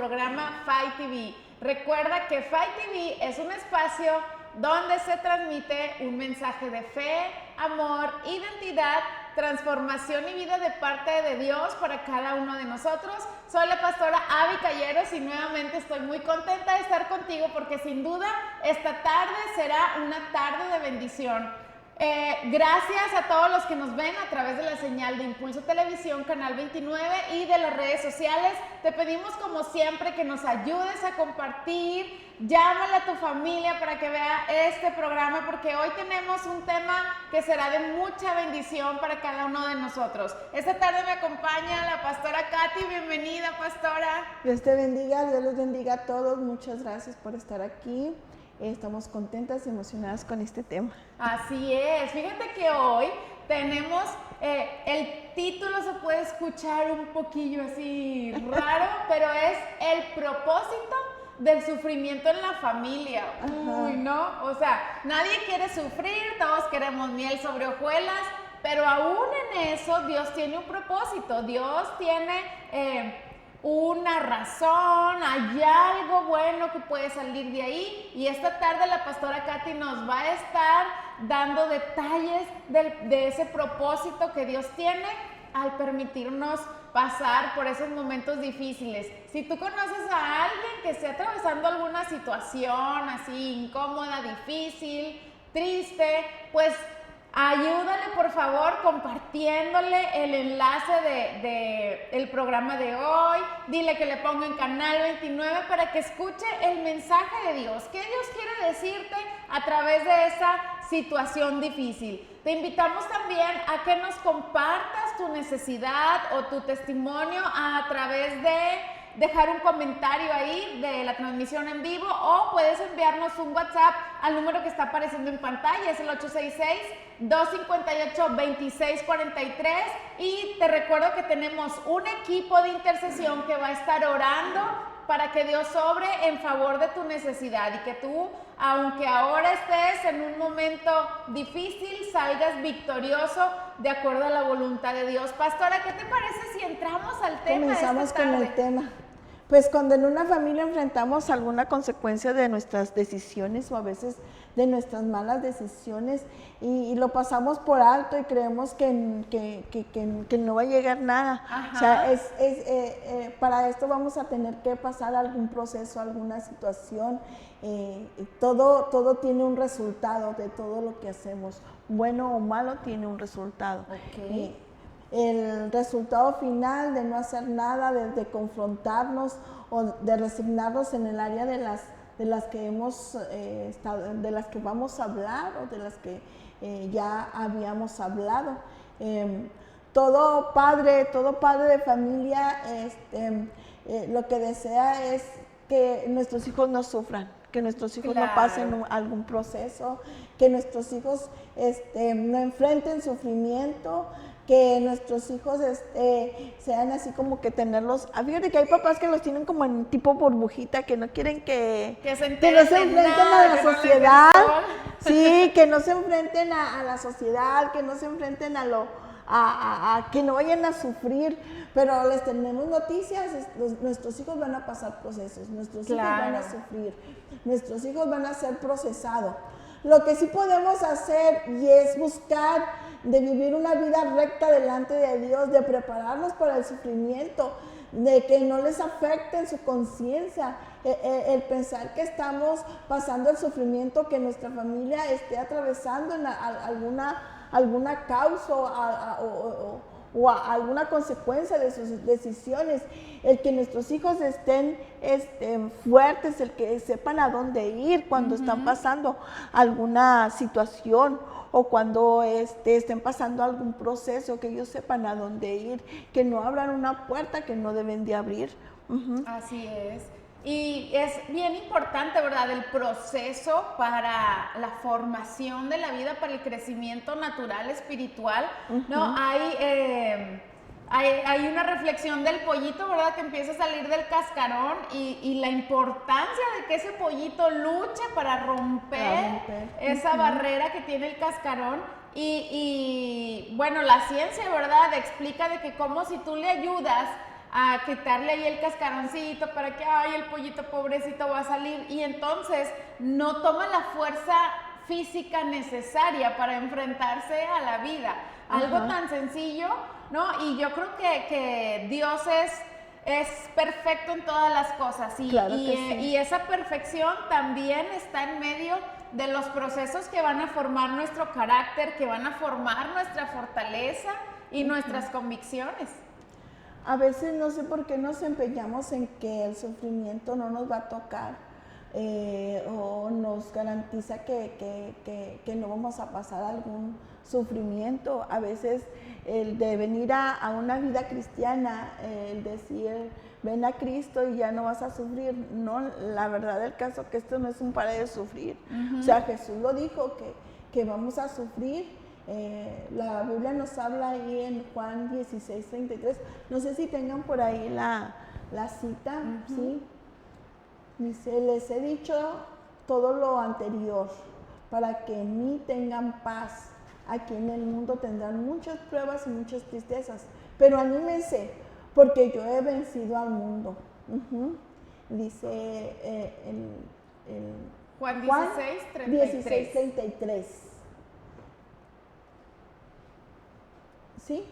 programa FAI TV. Recuerda que FAI TV es un espacio donde se transmite un mensaje de fe, amor, identidad, transformación y vida de parte de Dios para cada uno de nosotros. Soy la pastora Abby Calleros y nuevamente estoy muy contenta de estar contigo porque sin duda esta tarde será una tarde de bendición. Gracias a todos los que nos ven a través de la señal de Impulso Televisión, Canal 29 y de las redes sociales. Te pedimos como siempre que nos ayudes a compartir, llámale a tu familia para que vea este programa porque hoy tenemos un tema que será de mucha bendición para cada uno de nosotros. Esta tarde me acompaña la pastora Katy. Bienvenida, pastora. Dios te bendiga, Dios los bendiga a todos. Muchas gracias por estar aquí. Estamos contentas y emocionadas con este tema. Así es, fíjate que hoy tenemos, el título se puede escuchar un poquillo así raro, pero es el propósito del sufrimiento en la familia. Uy, ¿no? O sea, nadie quiere sufrir, todos queremos miel sobre hojuelas, pero aún en eso Dios tiene un propósito, Dios tiene una razón, hay algo bueno que puede salir de ahí y esta tarde la pastora Katy nos va a estar dando detalles de ese propósito que Dios tiene al permitirnos pasar por esos momentos difíciles. Si tú conoces a alguien que esté atravesando alguna situación así incómoda, difícil, triste, pues ayúdale por favor compartiéndole el enlace del programa de hoy. Dile que le ponga en Canal 29 para que escuche el mensaje de Dios. ¿Qué Dios quiere decirte a través de esa situación difícil? Te invitamos también a que nos compartas tu necesidad o tu testimonio a través de dejar un comentario ahí de la transmisión en vivo o puedes enviarnos un WhatsApp al número que está apareciendo en pantalla, es el 866-258-2643 y te recuerdo que tenemos un equipo de intercesión que va a estar orando para que Dios obre en favor de tu necesidad y que tú, aunque ahora estés en un momento difícil, salgas victorioso de acuerdo a la voluntad de Dios. Pastora, ¿qué te parece si entramos al tema? Comenzamos con el tema. Pues cuando en una familia enfrentamos alguna consecuencia de nuestras decisiones o a veces de nuestras malas decisiones y lo pasamos por alto y creemos que no va a llegar nada. Ajá. O sea, para esto vamos a tener que pasar algún proceso, alguna situación. Todo tiene un resultado de todo lo que hacemos. Bueno o malo tiene un resultado. Okay. El resultado final de no hacer nada, de confrontarnos o de resignarnos en el área de las que hemos estado, de las que vamos a hablar o de las que ya habíamos hablado. Todo padre de familia lo que desea es que nuestros hijos no sufran, que nuestros hijos no pasen algún proceso, que nuestros hijos no enfrenten sufrimiento, que nuestros hijos sean así como que tenerlos. Fíjate que hay papás que los tienen como en tipo burbujita, que no quieren que no se enfrenten a la sociedad. Sí, que no se enfrenten a la sociedad, que no se enfrenten a que no vayan a sufrir. Pero les tenemos noticias, nuestros hijos van a pasar procesos, nuestros hijos van a sufrir, nuestros hijos van a ser procesados. Lo que sí podemos hacer y es buscar de vivir una vida recta delante de Dios, de prepararnos para el sufrimiento, de que no les afecte en su conciencia, el pensar que estamos pasando el sufrimiento que nuestra familia esté atravesando en alguna causa o alguna consecuencia de sus decisiones, el que nuestros hijos estén fuertes, el que sepan a dónde ir cuando están pasando alguna situación o cuando estén pasando algún proceso, que ellos sepan a dónde ir, que no abran una puerta que no deben de abrir. Así es. Y es bien importante, ¿verdad?, el proceso para la formación de la vida, para el crecimiento natural, espiritual, ¿no? Hay una reflexión del pollito, ¿verdad?, que empieza a salir del cascarón y la importancia de que ese pollito luche para romper esa barrera que tiene el cascarón. Y bueno, la ciencia, ¿verdad?, explica de que como si tú le ayudas a quitarle ahí el cascaroncito para que, ay, el pollito pobrecito va a salir, y entonces no toma la fuerza física necesaria para enfrentarse a la vida. Algo tan sencillo, ¿no? Y yo creo que Dios es perfecto en todas las cosas, y esa perfección también está en medio de los procesos que van a formar nuestro carácter, que van a formar nuestra fortaleza y nuestras convicciones. A veces no sé por qué nos empeñamos en que el sufrimiento no nos va a tocar, o nos garantiza que no vamos a pasar algún sufrimiento. A veces el de venir a una vida cristiana, el decir, ven a Cristo y ya no vas a sufrir. No, la verdad del caso es que esto no es un para de sufrir. O sea, Jesús lo dijo, que vamos a sufrir. La Biblia nos habla ahí en Juan 16:33. No sé si tengan por ahí la cita, ¿sí? Dice, les he dicho todo lo anterior para que en mí tengan paz. Aquí en el mundo tendrán muchas pruebas y muchas tristezas, pero anímense porque yo he vencido al mundo. Dice Juan 16:33. ¿Sí?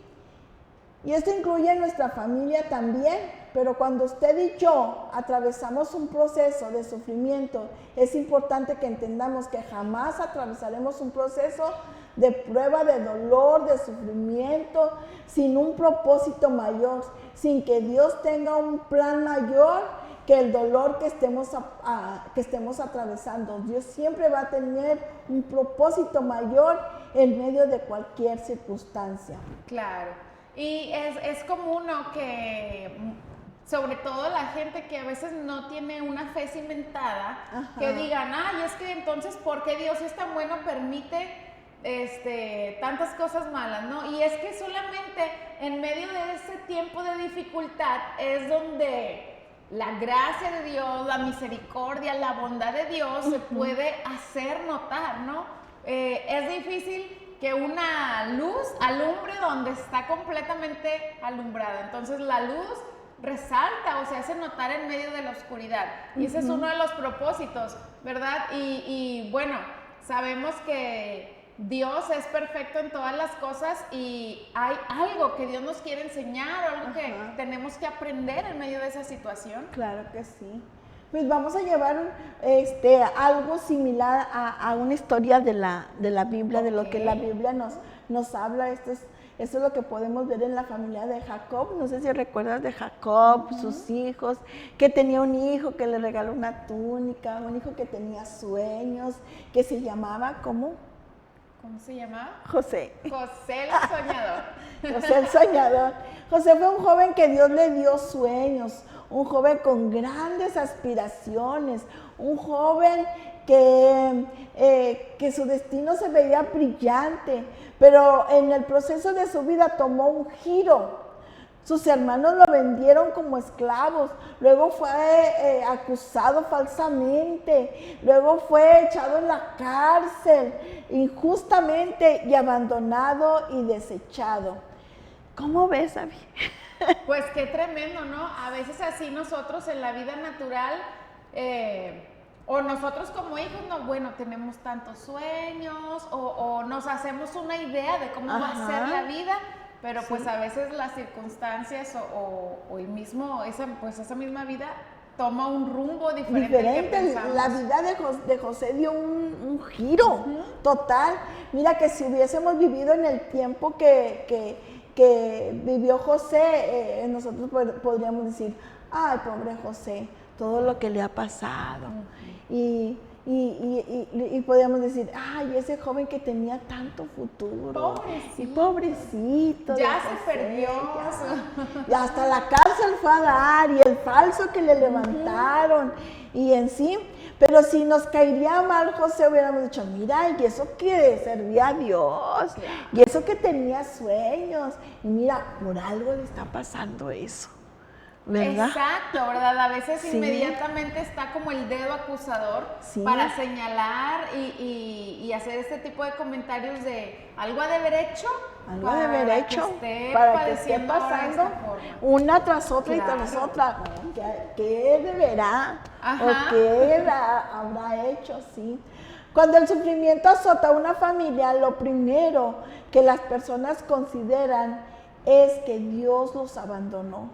Y esto incluye nuestra familia también, pero cuando usted y yo atravesamos un proceso de sufrimiento, es importante que entendamos que jamás atravesaremos un proceso de prueba, de dolor, de sufrimiento, sin un propósito mayor, sin que Dios tenga un plan mayor que el dolor que estemos atravesando. Dios siempre va a tener un propósito mayor en medio de cualquier circunstancia. Claro, y es común, ¿no?, que sobre todo la gente que a veces no tiene una fe cimentada, que digan, ay, es que entonces, ¿por qué Dios es tan bueno, permite tantas cosas malas, ¿no? Y es que solamente en medio de ese tiempo de dificultad es donde la gracia de Dios, la misericordia, la bondad de Dios se puede hacer notar, ¿no? Es difícil que una luz alumbre donde está completamente alumbrada. Entonces la luz resalta o se hace notar en medio de la oscuridad. Y ese es uno de los propósitos, ¿verdad? Y bueno, sabemos que Dios es perfecto en todas las cosas y hay algo que Dios nos quiere enseñar, algo que tenemos que aprender en medio de esa situación. Claro que sí. Pues vamos a llevar algo similar a una historia de la Biblia, de lo que la Biblia nos habla. Esto es lo que podemos ver en la familia de Jacob. No sé si recuerdas de Jacob, sus hijos, que tenía un hijo que le regaló una túnica, un hijo que tenía sueños, que se llamaba, ¿cómo? ¿Cómo se llamaba? José. José el soñador. José el soñador. José fue un joven que Dios le dio sueños, un joven con grandes aspiraciones, un joven que su destino se veía brillante, pero en el proceso de su vida tomó un giro. Sus hermanos lo vendieron como esclavos, luego fue acusado falsamente, luego fue echado en la cárcel injustamente y abandonado y desechado. ¿Cómo ves, Abby? Pues qué tremendo, ¿no? A veces así nosotros en la vida natural, o nosotros como hijos, no, bueno, tenemos tantos sueños, o nos hacemos una idea de cómo va a ser la vida, pero pues a veces las circunstancias o el mismo, esa misma vida toma un rumbo diferente. La vida de José dio un giro total. Mira que si hubiésemos vivido en el tiempo que vivió José, nosotros podríamos decir, ay, pobre José, todo lo que le ha pasado. Y podríamos decir, ay, ese joven que tenía tanto futuro. Pobrecito. Ya se perdió. Y hasta la cárcel fue a dar, y el falso que le levantaron, y en sí. Pero si nos caería mal José, hubiéramos dicho, mira, y eso que servía a Dios, y eso que tenía sueños, y mira, por algo le está pasando eso. ¿verdad? Exacto, ¿verdad? A veces Sí. inmediatamente está como el dedo acusador Sí. para señalar y hacer este tipo de comentarios de algo ha de haber hecho. Algo de haber hecho Para que esté pasando una tras otra y tras otra. ¿Qué deberá Ajá. o qué habrá hecho? Sí. Cuando el sufrimiento azota a una familia, lo primero que las personas consideran es que Dios los abandonó.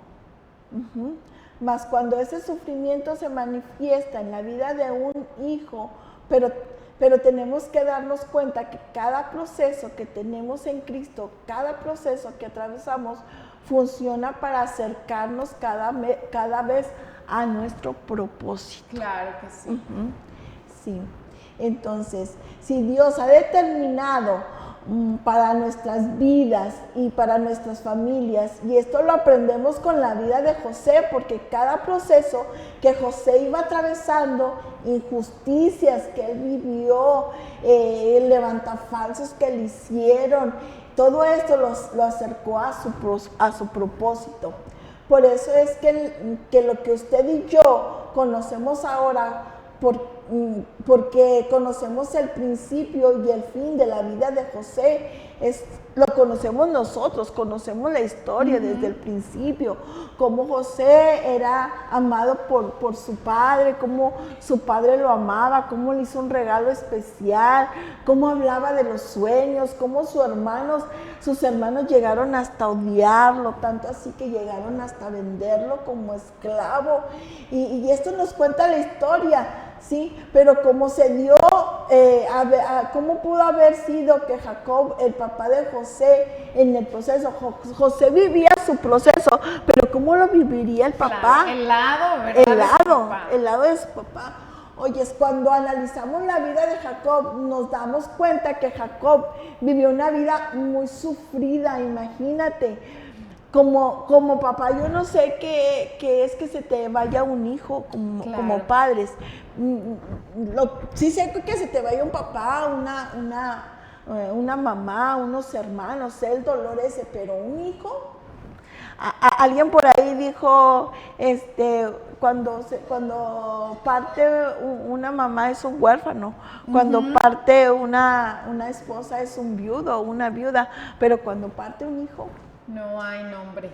Mas cuando ese sufrimiento se manifiesta en la vida de un hijo, pero tenemos que darnos cuenta que cada proceso que tenemos en Cristo, cada proceso que atravesamos, funciona para acercarnos cada vez a nuestro propósito. Claro que sí. Sí. Entonces, si Dios ha determinado para nuestras vidas y para nuestras familias, y esto lo aprendemos con la vida de José, porque cada proceso que José iba atravesando, injusticias que él vivió, levantafalsos que le hicieron, todo esto lo acercó a su propósito. Por eso es que lo que usted y yo conocemos ahora, porque conocemos el principio y el fin de la vida de José, lo conocemos nosotros, conocemos la historia desde el principio, cómo José era amado por su padre, cómo su padre lo amaba, cómo le hizo un regalo especial, cómo hablaba de los sueños, cómo sus hermanos llegaron hasta odiarlo, tanto así que llegaron hasta venderlo como esclavo, y esto nos cuenta la historia. Sí, pero cómo se dio, cómo pudo haber sido que Jacob, el papá de José, en el proceso, José vivía su proceso, pero cómo lo viviría el papá. Claro, el lado de su papá. Oye, cuando analizamos la vida de Jacob, nos damos cuenta que Jacob vivió una vida muy sufrida, imagínate. Como papá, yo no sé qué es que se te vaya un hijo como padres. Sí sé que se te vaya un papá, una mamá, unos hermanos, sé el dolor ese, pero un hijo. Alguien por ahí dijo, cuando parte una mamá es un huérfano, cuando parte una esposa es un viudo o una viuda, pero cuando parte un hijo, no hay nombre.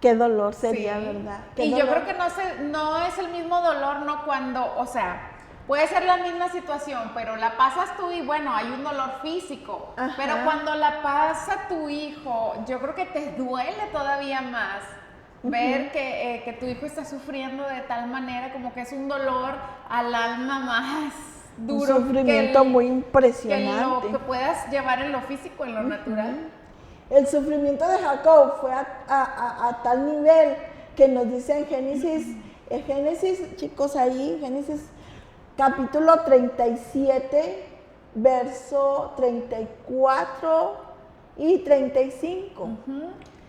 Qué dolor sería, sí. ¿verdad? Y yo creo que no es el mismo dolor, no cuando, o sea, puede ser la misma situación, pero la pasas tú y bueno, hay un dolor físico. Ajá. Pero cuando la pasa tu hijo, yo creo que te duele todavía más ver que tu hijo está sufriendo de tal manera como que es un dolor al alma más duro. Un sufrimiento muy impresionante. Que lo que puedas llevar en lo físico, en lo natural. El sufrimiento de Jacob fue a tal nivel que nos dice en Génesis, chicos, ahí, Génesis capítulo 37, verso 34 y 35.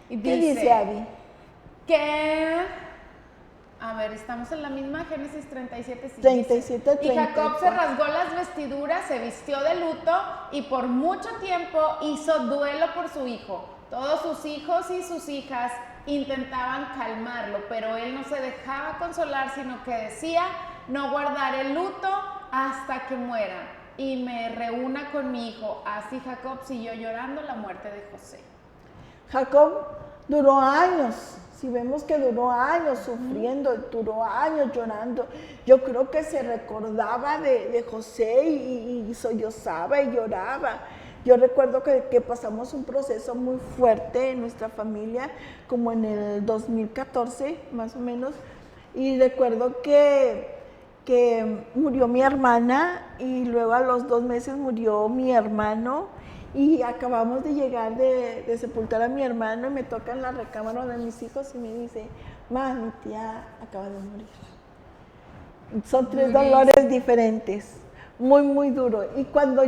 Y ¿qué dice Abby? A ver, estamos en la misma Génesis 37, sí, 37, 34. Y Jacob se rasgó las vestiduras, se vistió de luto y por mucho tiempo hizo duelo por su hijo. Todos sus hijos y sus hijas intentaban calmarlo, pero él no se dejaba consolar, sino que decía, no guardaré el luto hasta que muera y me reúna con mi hijo. Así Jacob siguió llorando la muerte de José. Jacob duró años. Si vemos que duró años sufriendo, duró años llorando, yo creo que se recordaba de José y sollozaba y lloraba. Yo recuerdo que pasamos un proceso muy fuerte en nuestra familia, como en el 2014 más o menos, y recuerdo que murió mi hermana y luego a los 2 meses murió mi hermano. Y acabamos de llegar de sepultar a mi hermano y me toca en la recámara de mis hijos y me dice, ma, mi tía acaba de morir. Son 3 dolores diferentes, muy, muy duro. Y cuando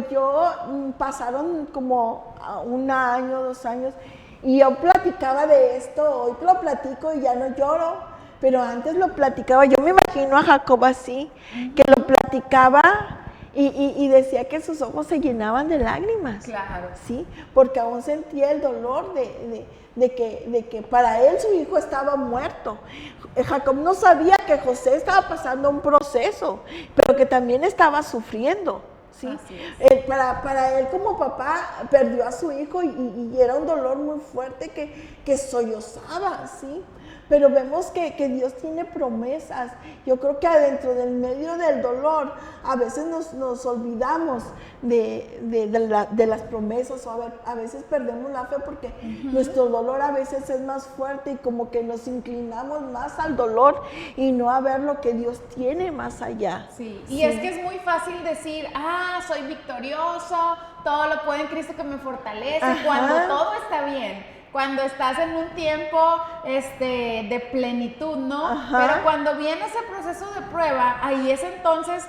pasaron como 1 año, 2 años, y yo platicaba de esto, hoy lo platico y ya no lloro, pero antes lo platicaba, yo me imagino a Jacob así, que lo platicaba Y decía que sus ojos se llenaban de lágrimas. Claro. Sí, porque aún sentía el dolor de que para él su hijo estaba muerto. Jacob no sabía que José estaba pasando un proceso, pero que también estaba sufriendo. ¿sí? Así es. Para él como papá perdió a su hijo y era un dolor muy fuerte que sollozaba, ¿sí? Pero vemos que Dios tiene promesas. Yo creo que adentro del medio del dolor a veces nos olvidamos de las promesas, o a veces perdemos la fe porque nuestro dolor a veces es más fuerte y como que nos inclinamos más al dolor y no a ver lo que Dios tiene más allá. Sí, y es que es muy fácil decir, soy victorioso, todo lo puedo en Cristo que me fortalece, cuando todo está bien. Cuando estás en un tiempo de plenitud, ¿no? Pero cuando viene ese proceso de prueba, ahí es entonces,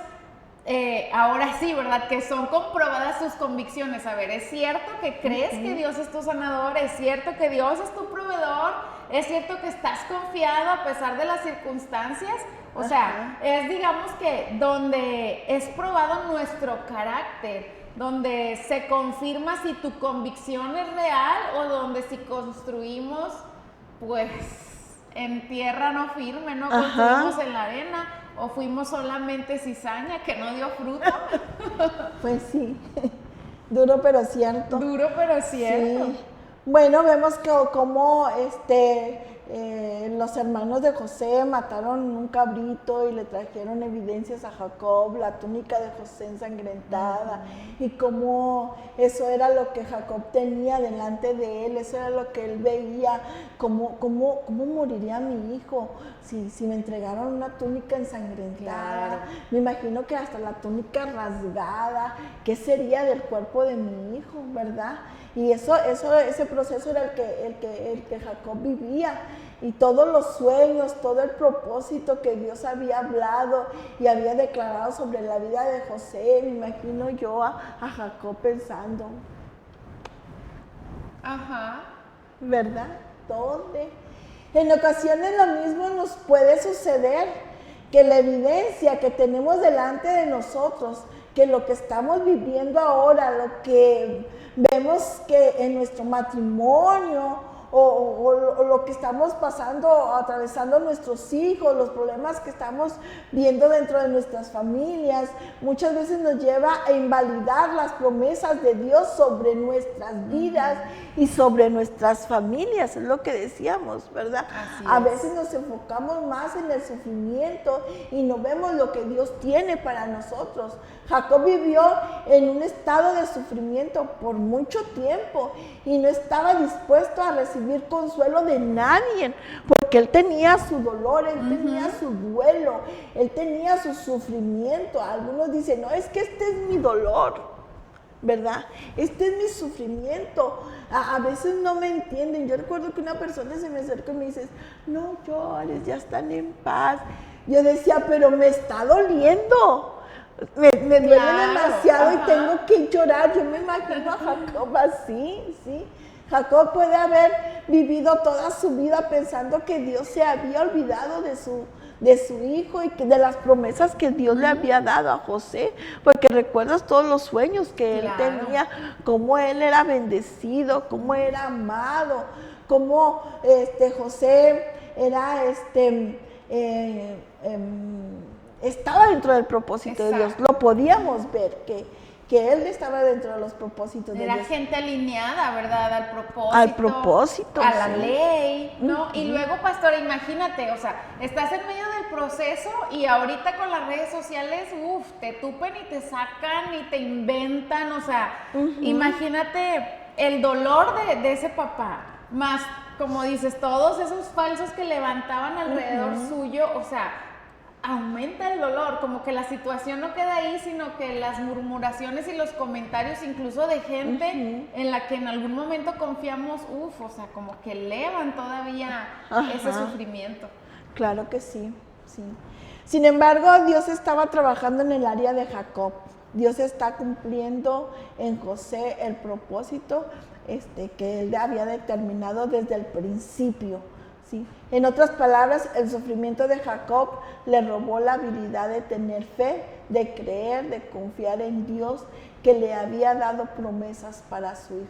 ahora sí, ¿verdad? Que son comprobadas tus convicciones. A ver, ¿es cierto que crees que Dios es tu sanador? ¿Es cierto que Dios es tu proveedor? ¿Es cierto que estás confiado a pesar de las circunstancias? O sea, es digamos que donde es probado nuestro carácter, donde se confirma si tu convicción es real o donde si construimos, pues, en tierra no firme, ¿no? Construimos en la arena o fuimos solamente cizaña que no dio fruto. Pues sí, duro pero cierto. Duro pero cierto. Sí. Bueno, vemos que como los hermanos de José mataron un cabrito y le trajeron evidencias a Jacob, la túnica de José ensangrentada, y cómo eso era lo que Jacob tenía delante de él, eso era lo que él veía, cómo moriría mi hijo si me entregaron una túnica ensangrentada. Claro. Me imagino que hasta la túnica rasgada, ¿qué sería del cuerpo de mi hijo, verdad? Y ese proceso era el que Jacob vivía, y todos los sueños, todo el propósito que Dios había hablado y había declarado sobre la vida de José. Me imagino yo a Jacob pensando, ¿verdad? ¿Dónde? En ocasiones lo mismo nos puede suceder, que la evidencia que tenemos delante de nosotros, que lo que estamos viviendo ahora, lo que vemos que en nuestro matrimonio o lo que estamos pasando, atravesando nuestros hijos, los problemas que estamos viendo dentro de nuestras familias, muchas veces nos lleva a invalidar las promesas de Dios sobre nuestras vidas y sobre nuestras familias, es lo que decíamos, ¿verdad? A veces nos enfocamos más en el sufrimiento y no vemos lo que Dios tiene para nosotros. Jacob vivió en un estado de sufrimiento por mucho tiempo y no estaba dispuesto a recibir consuelo de nadie, porque él tenía su dolor, él tenía su duelo, él tenía su sufrimiento. Algunos dicen, no, es que este es mi dolor, ¿verdad? Este es mi sufrimiento. A veces no me entienden. Yo recuerdo que una persona se me acercó y me dice, no llores, ya están en paz. Yo decía, pero me está doliendo. Me duele demasiado y tengo que llorar. Yo me imagino a Jacob así, ¿sí? Jacob puede haber vivido toda su vida pensando que Dios se había olvidado de su hijo y de las promesas que Dios le había dado a José, porque recuerdas todos los sueños que él tenía, cómo él era bendecido, cómo era amado, cómo José era estaba dentro del propósito de Dios. Lo podíamos ver que él estaba dentro de los propósitos de Dios. Era gente alineada, ¿verdad? Al propósito. A la ley, ¿no? Y luego, pastora, imagínate, o sea, estás en medio del proceso y ahorita con las redes sociales, te tupen y te sacan y te inventan, o sea, imagínate el dolor de ese papá, más, como dices, todos esos falsos que levantaban alrededor suyo, o sea, aumenta el dolor, como que la situación no queda ahí, sino que las murmuraciones y los comentarios incluso de gente en la que en algún momento confiamos, o sea, como que elevan todavía ese sufrimiento. Claro que sí, sí. Sin embargo, Dios estaba trabajando en el área de Jacob. Dios está cumpliendo en José el propósito que él había determinado desde el principio. ¿sí? En otras palabras, el sufrimiento de Jacob le robó la habilidad de tener fe, de creer, de confiar en Dios, que le había dado promesas para su hijo.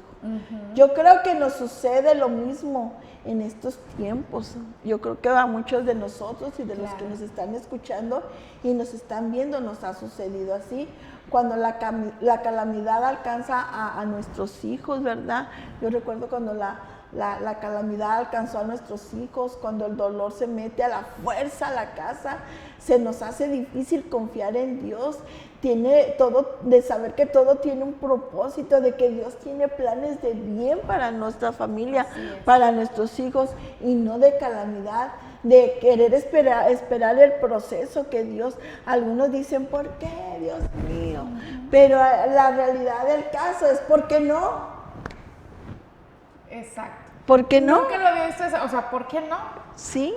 Yo creo que nos sucede lo mismo en estos tiempos. Yo creo que a muchos de nosotros y de los que nos están escuchando y nos están viendo nos ha sucedido así. Cuando la calamidad alcanza a nuestros hijos, ¿verdad? Yo recuerdo cuando la calamidad alcanzó a nuestros hijos, cuando el dolor se mete a la fuerza a la casa, se nos hace difícil confiar en Dios, de saber que todo tiene un propósito, de que Dios tiene planes de bien para nuestra familia, para nuestros hijos, y no de calamidad, de querer esperar el proceso que Dios, algunos dicen, ¿por qué, Dios mío? Pero la realidad del caso es, ¿por qué no? Exacto. ¿Por qué no? Nunca lo había visto, o sea, ¿por qué no? Sí,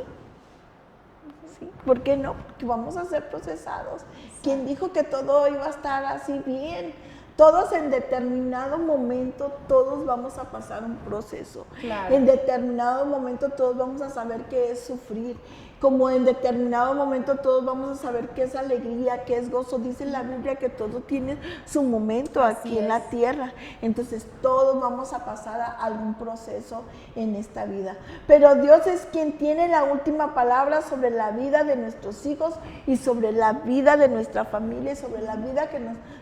¿por qué no? Porque vamos a ser procesados. ¿Quién dijo que todo iba a estar así bien? Todos en determinado momento, todos vamos a pasar un proceso. Claro. En determinado momento todos vamos a saber qué es sufrir. Como en determinado momento todos vamos a saber qué es alegría, qué es gozo. Dice la Biblia que todo tiene su momento aquí en la tierra. Entonces todos vamos a pasar a algún proceso en esta vida. Pero Dios es quien tiene la última palabra sobre la vida de nuestros hijos y sobre la vida de nuestra familia y sobre la vida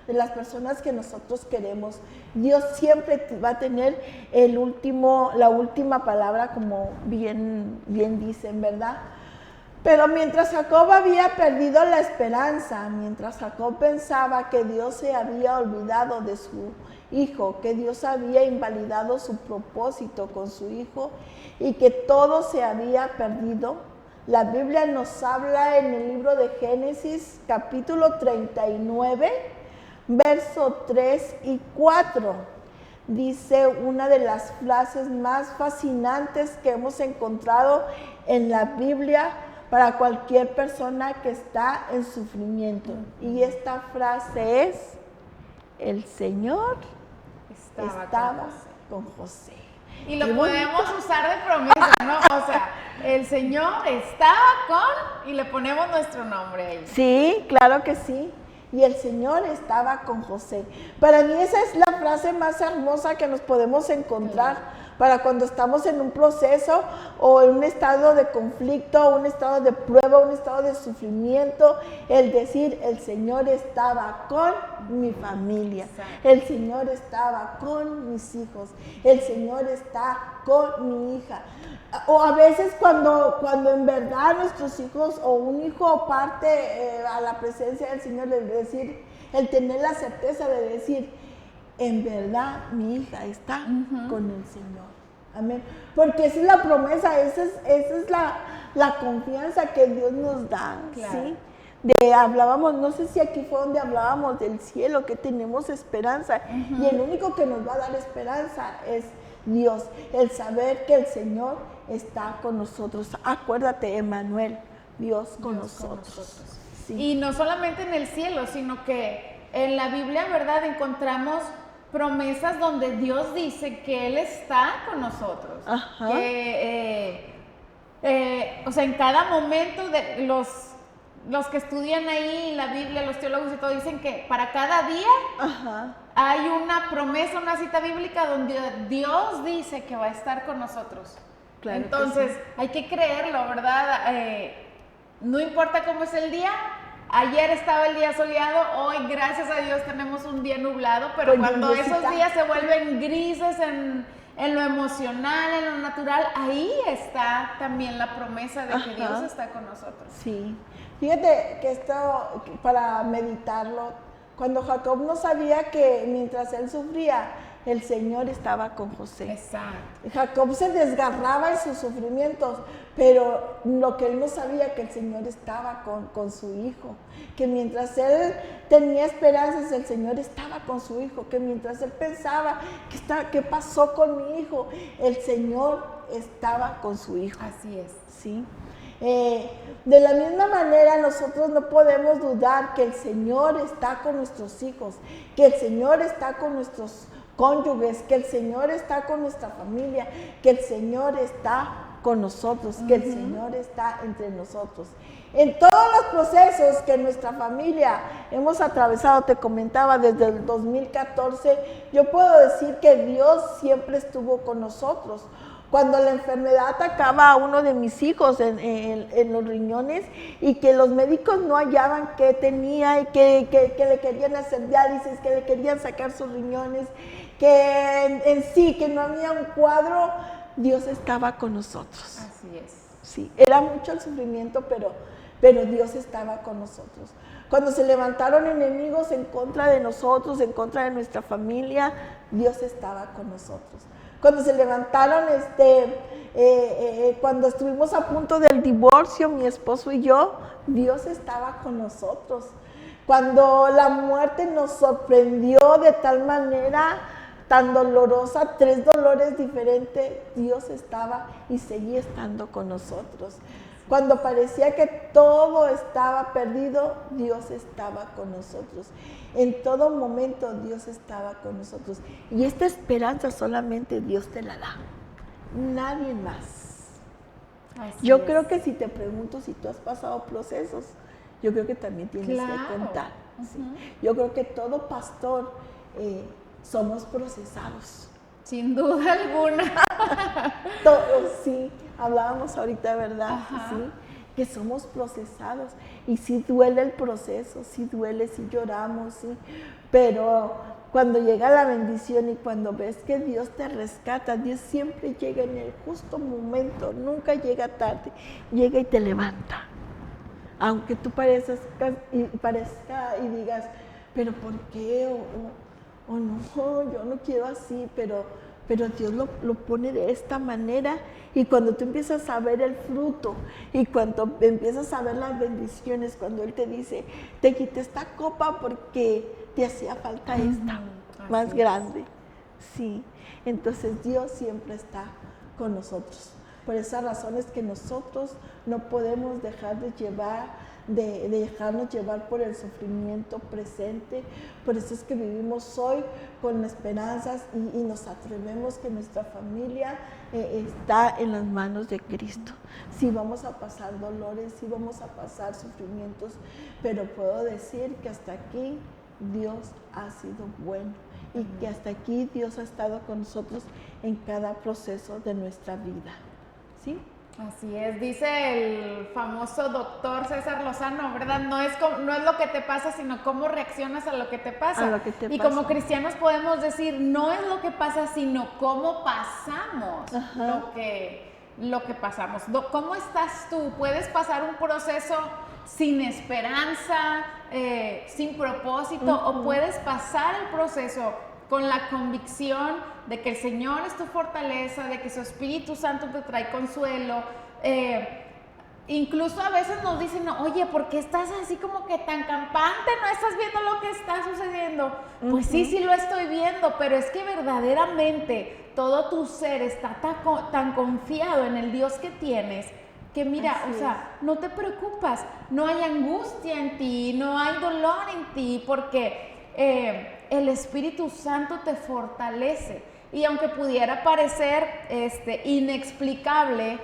de las personas que nosotros queremos. Dios siempre va a tener la última palabra, como bien dicen, ¿verdad? Pero mientras Jacob había perdido la esperanza, mientras Jacob pensaba que Dios se había olvidado de su hijo, que Dios había invalidado su propósito con su hijo y que todo se había perdido, la Biblia nos habla en el libro de Génesis, capítulo 39, verso 3 y 4. Dice una de las frases más fascinantes que hemos encontrado en la Biblia para cualquier persona que está en sufrimiento. Y esta frase es, el Señor estaba con José. Y lo podemos usar de promesa, ¿no? O sea, el Señor estaba con, y le ponemos nuestro nombre ahí. Sí, claro que sí. Y el Señor estaba con José. Para mí esa es la frase más hermosa que nos podemos encontrar para cuando estamos en un proceso o en un estado de conflicto, un estado de prueba, un estado de sufrimiento, el decir, el Señor estaba con mi familia, el Señor estaba con mis hijos, el Señor está con mi hija. O a veces cuando en verdad nuestros hijos o un hijo parte a la presencia del Señor, el tener la certeza de decir, en verdad mi hija está con el Señor. Amén. Porque esa es la promesa, esa es la confianza que Dios nos da. Claro. ¿Sí? Hablábamos, no sé si aquí fue donde hablábamos del cielo, que tenemos esperanza. Y el único que nos va a dar esperanza es Dios. El saber que el Señor está con nosotros. Acuérdate, Emmanuel, Dios con nosotros. Sí. Y no solamente en el cielo, sino que en la Biblia, ¿verdad?, encontramos promesas donde Dios dice que Él está con nosotros. Ajá. O sea, en cada momento de los que estudian ahí la Biblia, los teólogos y todo, dicen que para cada día hay una promesa, una cita bíblica donde Dios dice que va a estar con nosotros. Claro. Entonces, sí, hay que creerlo, ¿verdad? No importa cómo es el día. Ayer estaba el día soleado, hoy gracias a Dios tenemos un día nublado, pero pues cuando esos días se vuelven grises en lo emocional, en lo natural, ahí está también la promesa de que Dios está con nosotros. Sí, fíjate que esto, para meditarlo, cuando Jacob no sabía que mientras él sufría, el Señor estaba con José. Exacto. Jacob se desgarraba en sus sufrimientos, pero lo que él no sabía, que el Señor estaba con su hijo, que mientras él tenía esperanzas, el Señor estaba con su hijo, que mientras él pensaba, ¿qué pasó con mi hijo?, el Señor estaba con su hijo. Así es. ¿Sí? De la misma manera, nosotros no podemos dudar que el Señor está con nuestros hijos, que el Señor está con nuestros cónyuges, que el Señor está con nuestra familia, que el Señor está con nosotros, que el Señor está entre nosotros. En todos los procesos que nuestra familia hemos atravesado, te comentaba, desde el 2014, yo puedo decir que Dios siempre estuvo con nosotros. Cuando la enfermedad atacaba a uno de mis hijos en los riñones y que los médicos no hallaban qué tenía y que le querían hacer diálisis, que le querían sacar sus riñones, que en sí, que no había un cuadro, Dios estaba con nosotros. Así es. Sí, era mucho el sufrimiento, pero Dios estaba con nosotros. Cuando se levantaron enemigos en contra de nosotros, en contra de nuestra familia, Dios estaba con nosotros. Cuando se levantaron, cuando estuvimos a punto del divorcio, mi esposo y yo, Dios estaba con nosotros. Cuando la muerte nos sorprendió de tal manera, tan dolorosa, 3 dolores diferentes, Dios estaba y seguía estando con nosotros. Cuando parecía que todo estaba perdido, Dios estaba con nosotros. En todo momento Dios estaba con nosotros. Y esta esperanza solamente Dios te la da. Nadie más. Yo creo que si te pregunto si tú has pasado procesos, yo creo que también tienes que contar. ¿Sí? Yo creo que todo pastor somos procesados. Sin duda alguna. Todos, sí. Hablábamos ahorita, ¿verdad? Sí, que somos procesados. Y sí duele el proceso, sí duele, sí lloramos, sí. Pero cuando llega la bendición y cuando ves que Dios te rescata, Dios siempre llega en el justo momento, nunca llega tarde, llega y te levanta. Aunque tú parezca y digas, pero ¿por qué? O no, yo no quiero así, pero Dios lo pone de esta manera, y cuando tú empiezas a ver el fruto y cuando empiezas a ver las bendiciones, cuando Él te dice, te quité esta copa porque te hacía falta esta, más grande. Sí, entonces Dios siempre está con nosotros. Por esas razones que nosotros no podemos dejar de dejarnos llevar por el sufrimiento presente. Por eso es que vivimos hoy con esperanzas y nos atrevemos que nuestra familia está en las manos de Cristo. Sí vamos a pasar dolores, sí vamos a pasar sufrimientos, pero puedo decir que hasta aquí Dios ha sido bueno y que hasta aquí Dios ha estado con nosotros en cada proceso de nuestra vida. ¿Sí? Así es, dice el famoso doctor César Lozano, ¿verdad? No es lo que te pasa, sino cómo reaccionas a lo que te pasa. Y como cristianos podemos decir, no es lo que pasa, sino cómo pasamos lo que pasamos. ¿Cómo estás tú? ¿Puedes pasar un proceso sin esperanza, sin propósito, o puedes pasar el proceso con la convicción de que el Señor es tu fortaleza, de que su Espíritu Santo te trae consuelo? Incluso a veces nos dicen, oye, ¿por qué estás así como que tan campante? ¿No estás viendo lo que está sucediendo? Pues sí lo estoy viendo, pero es que verdaderamente todo tu ser está tan confiado en el Dios que tienes, que mira, no te preocupas, no hay angustia en ti, no hay dolor en ti, porque el Espíritu Santo te fortalece. Y aunque pudiera parecer inexplicable,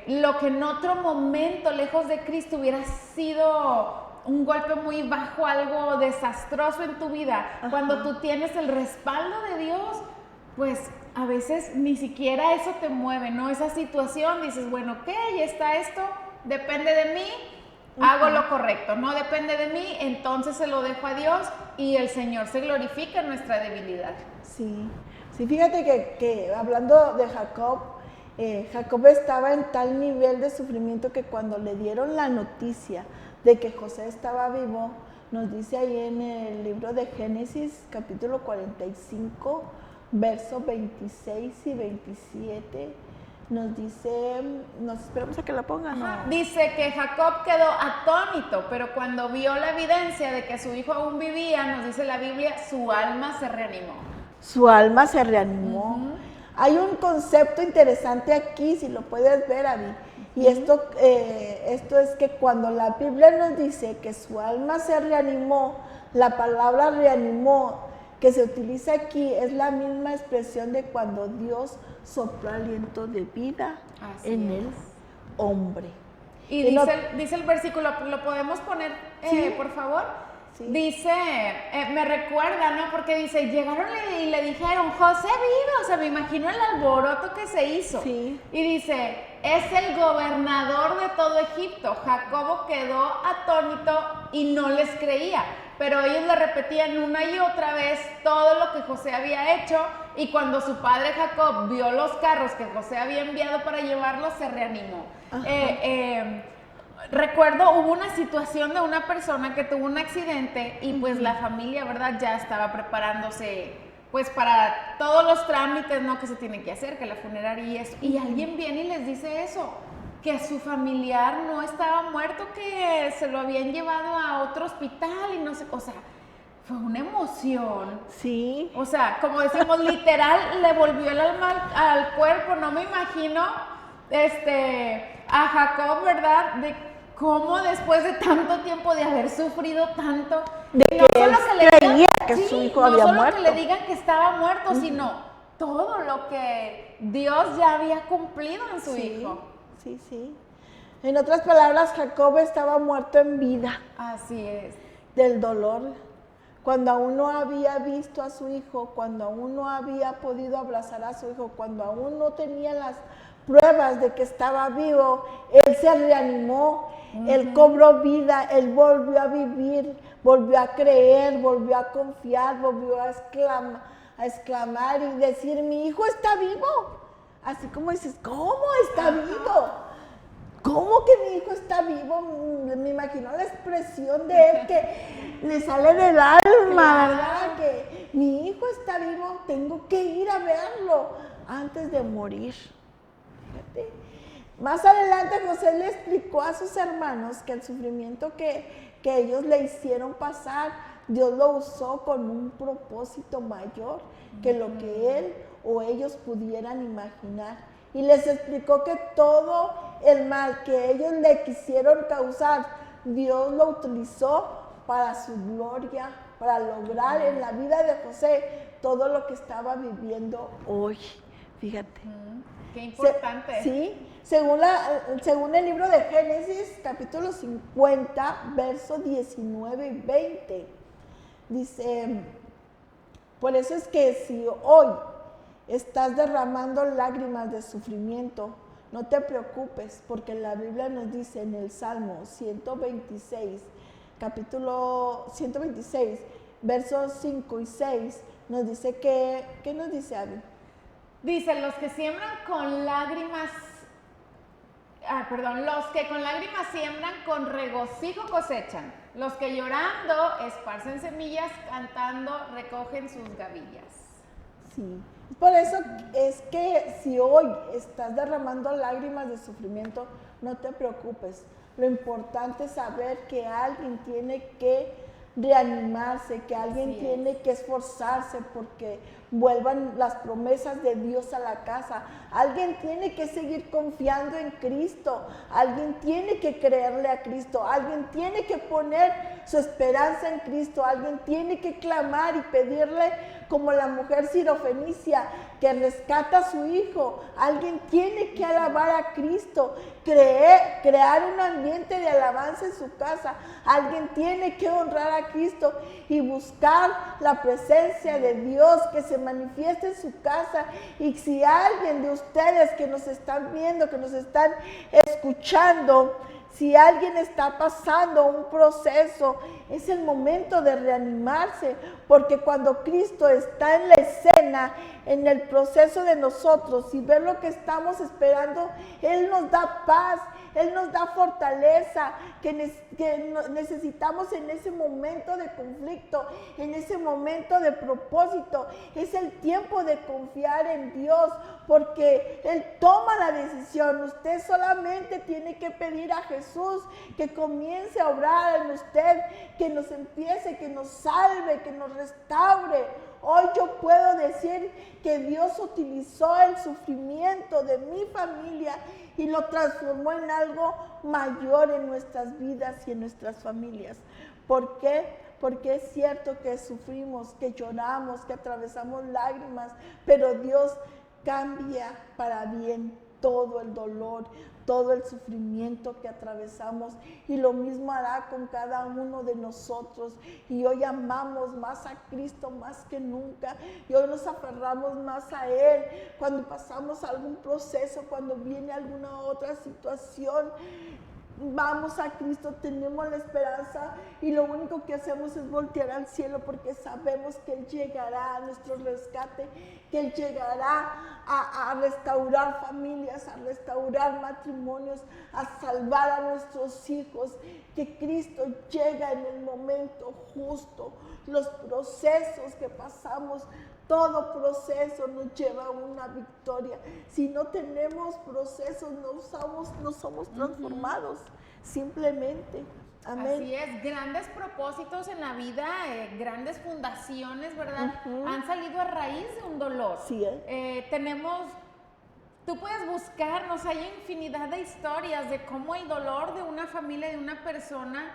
lo que en otro momento lejos de Cristo hubiera sido un golpe muy bajo, algo desastroso en tu vida, cuando tú tienes el respaldo de Dios, pues a veces ni siquiera eso te mueve, ¿no? Esa situación, dices, bueno, ok, está esto, depende de mí, hago lo correcto, no depende de mí, entonces se lo dejo a Dios y el Señor se glorifica en nuestra debilidad. Sí, fíjate que hablando de Jacob, Jacob estaba en tal nivel de sufrimiento que cuando le dieron la noticia de que José estaba vivo, nos dice ahí en el libro de Génesis, capítulo 45, versos 26 y 27, nos dice, nos esperamos a que la pongan. ¿No? Dice que Jacob quedó atónito, pero cuando vio la evidencia de que su hijo aún vivía, nos dice la Biblia, su alma se reanimó. Su alma se reanimó. Hay un concepto interesante aquí, si lo puedes ver, Abby. Y esto es que cuando la Biblia nos dice que su alma se reanimó, la palabra reanimó que se utiliza aquí es la misma expresión de cuando Dios sopló aliento de vida Así en es. el hombre. Y dice el versículo, ¿lo podemos poner, Sí. por favor? Sí. Dice, me recuerda, ¿no? Porque dice, llegaron y le dijeron, José vive, o sea, me imagino el alboroto que se hizo. Sí. Y dice, es el gobernador de todo Egipto. Jacobo quedó atónito y no les creía, pero ellos le repetían una y otra vez todo lo que José había hecho, y cuando su padre Jacob vio los carros que José había enviado para llevarlos, se reanimó. Recuerdo, hubo una situación de una persona que tuvo un accidente y pues la familia, ¿verdad?, ya estaba preparándose pues para todos los trámites, ¿no?, que se tienen que hacer, que la funeraria y eso. Y alguien viene y les dice eso, que su familiar no estaba muerto, que se lo habían llevado a otro hospital y no sé, o sea, fue una emoción. Sí. O sea, como decimos, literal, le volvió el alma al cuerpo. No me imagino a Jacob, ¿verdad? De cómo después de tanto tiempo de haber sufrido tanto, De y no que él solo que le creía digan, que sí, su hijo no había solo muerto. que le digan que estaba muerto, sino todo lo que Dios ya había cumplido en su hijo. Sí, sí. En otras palabras, Jacob estaba muerto en vida Así es. del dolor. Cuando aún no había visto a su hijo, cuando aún no había podido abrazar a su hijo, cuando aún no tenía las pruebas de que estaba vivo, él se reanimó, él cobró vida, él volvió a vivir, volvió a creer, volvió a confiar, volvió a exclamar y decir, mi hijo está vivo. Así como dices, ¿cómo está vivo? ¿Cómo que mi hijo está vivo? Me imagino la expresión de él que le sale del alma, ¿verdad? Que mi hijo está vivo, tengo que ir a verlo antes de morir. Fíjate. Más adelante José le explicó a sus hermanos que el sufrimiento que ellos le hicieron pasar, Dios lo usó con un propósito mayor que lo que él o ellos pudieran imaginar. Y les explicó que todo el mal que ellos le quisieron causar, Dios lo utilizó para su gloria, para lograr en la vida de José todo lo que estaba viviendo hoy. Fíjate. Qué importante. Sí, según el libro de Génesis, capítulo 50, versos 19 y 20, dice, por eso es que si hoy estás derramando lágrimas de sufrimiento, no te preocupes, porque la Biblia nos dice en el Salmo 126, capítulo 126, versos 5 y 6, nos dice que, ¿qué nos dice, Abby? Dice, los que siembran con lágrimas, los que con lágrimas siembran, con regocijo cosechan. Los que llorando esparcen semillas, cantando recogen sus gavillas. Sí, por eso es que si hoy estás derramando lágrimas de sufrimiento, no te preocupes. Lo importante es saber que alguien tiene que reanimarse, que alguien tiene que esforzarse porque vuelvan las promesas de Dios a la casa. Alguien tiene que seguir confiando en Cristo, alguien tiene que creerle a Cristo, alguien tiene que poner su esperanza en Cristo, alguien tiene que clamar y pedirle como la mujer sirofenicia que rescata a su hijo. Alguien tiene que alabar a Cristo, crear un ambiente de alabanza en su casa. Alguien tiene que honrar a Cristo y buscar la presencia de Dios que se manifieste en su casa. Y si alguien de ustedes que nos están viendo, que nos están escuchando, si alguien está pasando un proceso, es el momento de reanimarse, porque cuando Cristo está en la escena, en el proceso de nosotros, y ver lo que estamos esperando, Él nos da paz, Él nos da fortaleza que necesitamos en ese momento de conflicto, en ese momento de propósito. Es el tiempo de confiar en Dios, porque Él toma la decisión. Usted solamente tiene que pedir a Jesús que comience a obrar en usted, que nos empiece, que nos salve, que nos restaure. Hoy yo puedo decir que Dios utilizó el sufrimiento de mi familia y lo transformó en algo mayor en nuestras vidas y en nuestras familias. ¿Por qué? Porque es cierto que sufrimos, que lloramos, que atravesamos lágrimas, pero Dios cambia para bien todo el dolor, todo el sufrimiento que atravesamos, y lo mismo hará con cada uno de nosotros. Y hoy amamos más a Cristo más que nunca, y hoy nos aferramos más a Él cuando pasamos algún proceso, cuando viene alguna otra situación. Vamos a Cristo, tenemos la esperanza, y lo único que hacemos es voltear al cielo, porque sabemos que Él llegará a nuestro rescate, que Él llegará a restaurar familias, a restaurar matrimonios, a salvar a nuestros hijos, que Cristo llega en el momento justo. Los procesos que pasamos, todo proceso nos lleva a una victoria. Si no tenemos procesos, no somos transformados, simplemente. Amén. Así es, grandes propósitos en la vida, grandes fundaciones, ¿verdad? Han salido a raíz de un dolor. Sí, tú puedes buscarnos, hay infinidad de historias de cómo el dolor de una familia, de una persona,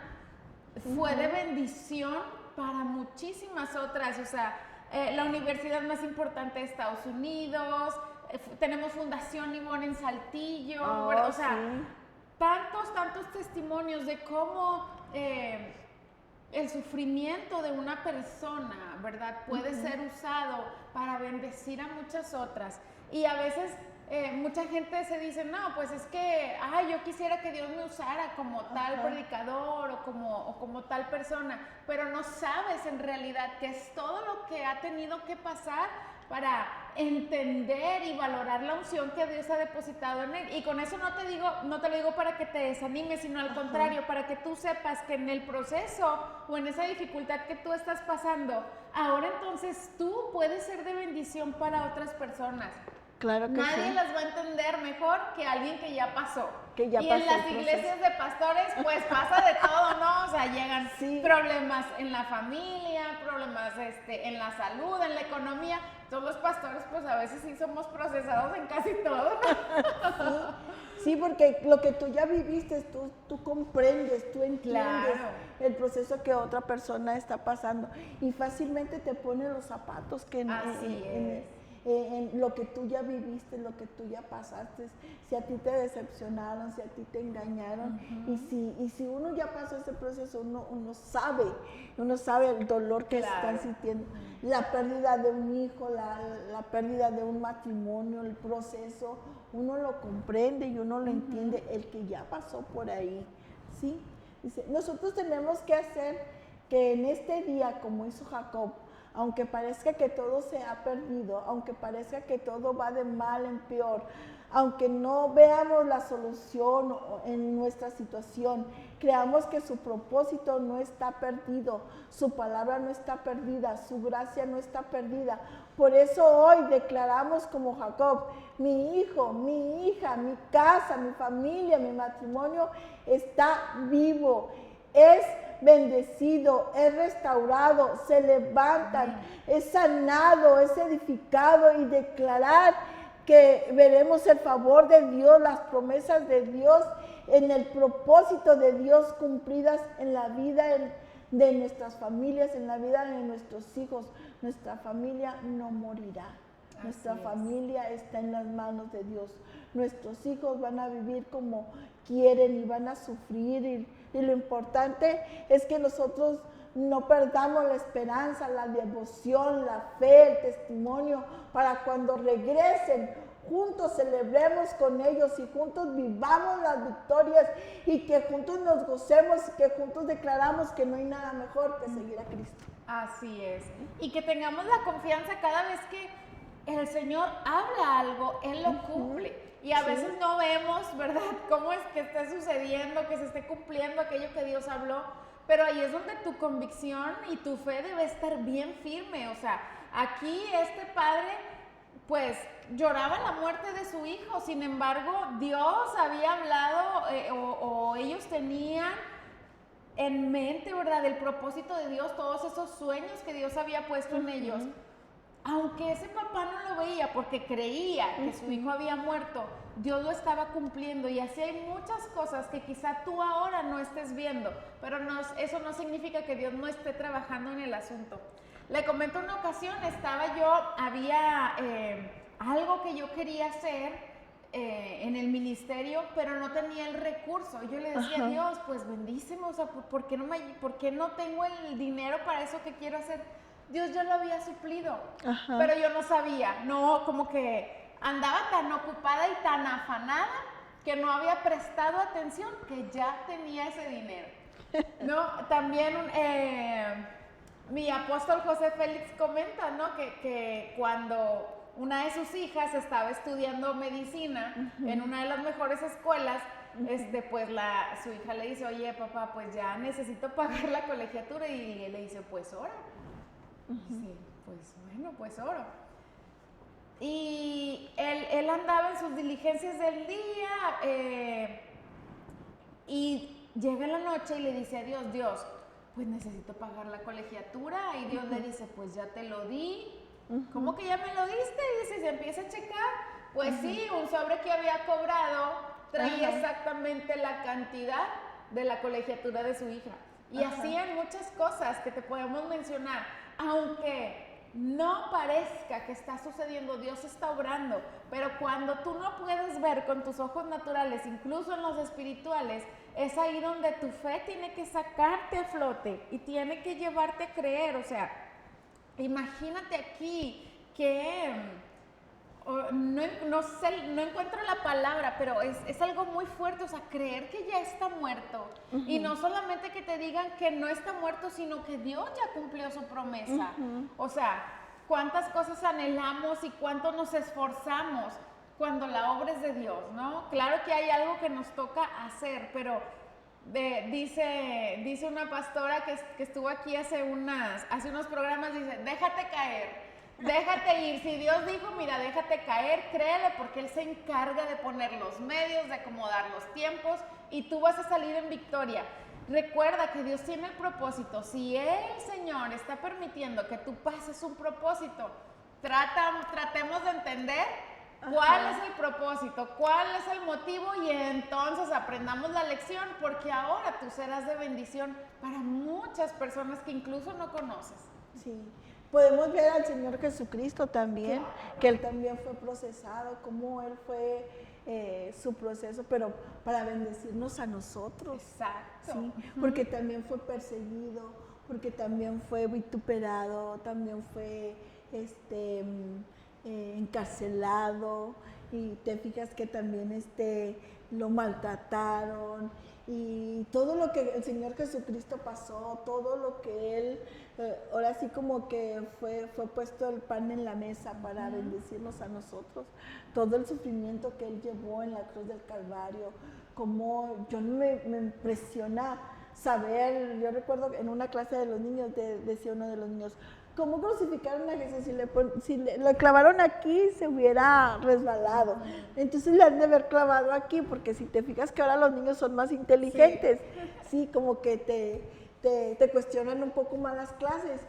fue de bendición para muchísimas otras. O sea, la universidad más importante de Estados Unidos, tenemos Fundación Ivonne en Saltillo, o sea, sí. tantos testimonios de cómo el sufrimiento de una persona, ¿verdad?, puede ser usado para bendecir a muchas otras. Y a veces mucha gente se dice, no, pues es que, yo quisiera que Dios me usara como tal predicador o como tal persona, pero no sabes en realidad que es todo lo que ha tenido que pasar para entender y valorar la unción que Dios ha depositado en él. Y con eso no te lo digo para que te desanimes, sino al contrario, para que tú sepas que en el proceso o en esa dificultad que tú estás pasando, ahora entonces tú puedes ser de bendición para otras personas. Claro que Nadie sí. las va a entender mejor que alguien que ya pasó. Que ya y pasó en las el proceso. iglesias de pastores, pues pasa de todo, ¿no? O sea, llegan problemas en la familia, problemas en la salud, en la economía. Todos los pastores, pues a veces sí somos procesados en casi todo, ¿no? Sí, porque lo que tú ya viviste, tú comprendes, tú entiendes el proceso que otra persona está pasando, y fácilmente te pone los zapatos que en lo que tú ya viviste, lo que tú ya pasaste, si a ti te decepcionaron, si a ti te engañaron, y si uno ya pasó ese proceso, uno sabe el dolor que están sintiendo, la pérdida de un hijo, la pérdida de un matrimonio, el proceso, uno lo comprende y uno lo entiende, el que ya pasó por ahí, ¿sí? Dice, nosotros tenemos que hacer que en este día, como hizo Jacob, aunque parezca que todo se ha perdido, aunque parezca que todo va de mal en peor, aunque no veamos la solución en nuestra situación, creamos que su propósito no está perdido, su palabra no está perdida, su gracia no está perdida. Por eso hoy declaramos como Jacob, mi hijo, mi hija, mi casa, mi familia, mi matrimonio está vivo, es bendecido, es restaurado, se levantan, es sanado, es edificado, y declarar que veremos el favor de Dios, las promesas de Dios, en el propósito de Dios cumplidas en la vida de nuestras familias, en la vida de nuestros hijos. Nuestra familia no morirá. Nuestra familia está en las manos de Dios. Nuestros hijos van a vivir como quieren y van a sufrir, y lo importante es que nosotros no perdamos la esperanza, la devoción, la fe, el testimonio, para cuando regresen, juntos celebremos con ellos y juntos vivamos las victorias, y que juntos nos gocemos y que juntos declaramos que no hay nada mejor que seguir a Cristo. Así es. Y que tengamos la confianza cada vez que el Señor habla algo, Él lo cumple. Y a veces no vemos, ¿verdad?, cómo es que está sucediendo, que se esté cumpliendo aquello que Dios habló. Pero ahí es donde tu convicción y tu fe debe estar bien firme. O sea, aquí este padre, pues, lloraba la muerte de su hijo. Sin embargo, Dios había hablado o ellos tenían en mente, ¿verdad?, el propósito de Dios, todos esos sueños que Dios había puesto en ellos. aunque ese papá no lo veía porque creía que su hijo había muerto, Dios lo estaba cumpliendo. Y así hay muchas cosas que quizá tú ahora no estés viendo, pero eso no significa que Dios no esté trabajando en el asunto. Le comento una ocasión, había algo que yo quería hacer en el ministerio, pero no tenía el recurso. Yo le decía, Dios, pues bendíceme, o sea, ¿por qué no tengo el dinero para eso que quiero hacer? Dios ya lo había suplido, pero yo no sabía, no, como que andaba tan ocupada y tan afanada que no había prestado atención que ya tenía ese dinero. No, también mi apóstol José Félix comenta, ¿no? Que cuando una de sus hijas estaba estudiando medicina en una de las mejores escuelas, pues su hija le dice, oye papá, pues ya necesito pagar la colegiatura, y él le dice, pues ora. Sí, pues bueno, pues oro. Y él andaba en sus diligencias del día y llega la noche y le dice a Dios, Dios, pues necesito pagar la colegiatura. Y Dios le dice, pues ya te lo di. ¿Cómo que ya me lo diste? Y dice, se empieza a checar. Pues sí, un sobre que había cobrado traía exactamente la cantidad de la colegiatura de su hija. Y así en muchas cosas que te podemos mencionar, aunque no parezca que está sucediendo, Dios está obrando, pero cuando tú no puedes ver con tus ojos naturales, incluso en los espirituales, es ahí donde tu fe tiene que sacarte a flote y tiene que llevarte a creer. O sea, imagínate aquí que no sé, no encuentro la palabra, pero es algo muy fuerte, o sea, creer que ya está muerto. Y no solamente que te digan que no está muerto, sino que Dios ya cumplió su promesa. O sea, cuántas cosas anhelamos y cuánto nos esforzamos cuando la obra es de Dios, ¿no? Claro que hay algo que nos toca hacer, pero dice una pastora que estuvo aquí hace unos programas, dice, déjate caer. Déjate ir, si Dios dijo, mira, déjate caer, créele, porque Él se encarga de poner los medios, de acomodar los tiempos, y tú vas a salir en victoria. Recuerda que Dios tiene el propósito. Si el Señor está permitiendo que tú pases un propósito, tratemos de entender cuál es el propósito, cuál es el motivo, y entonces aprendamos la lección, porque ahora tú serás de bendición para muchas personas que incluso no conoces. Sí. Podemos ver al Señor Jesucristo también, que Él también fue procesado, cómo Él fue su proceso, pero para bendecirnos a nosotros. Exacto. ¿Sí? Porque también fue perseguido, porque también fue vituperado, también fue encarcelado, y te fijas que también lo maltrataron, y todo lo que el Señor Jesucristo pasó, todo lo que Él, ahora sí como que fue puesto el pan en la mesa para bendecirnos a nosotros, todo el sufrimiento que Él llevó en la cruz del Calvario, como yo me impresiona saber. Yo recuerdo en una clase de los niños, decía uno de los niños, ¿cómo crucificaron a Jesús? Si lo clavaron aquí, se hubiera resbalado. Entonces le han de haber clavado aquí, porque si te fijas que ahora los niños son más inteligentes, sí, como que te cuestionan un poco más las clases.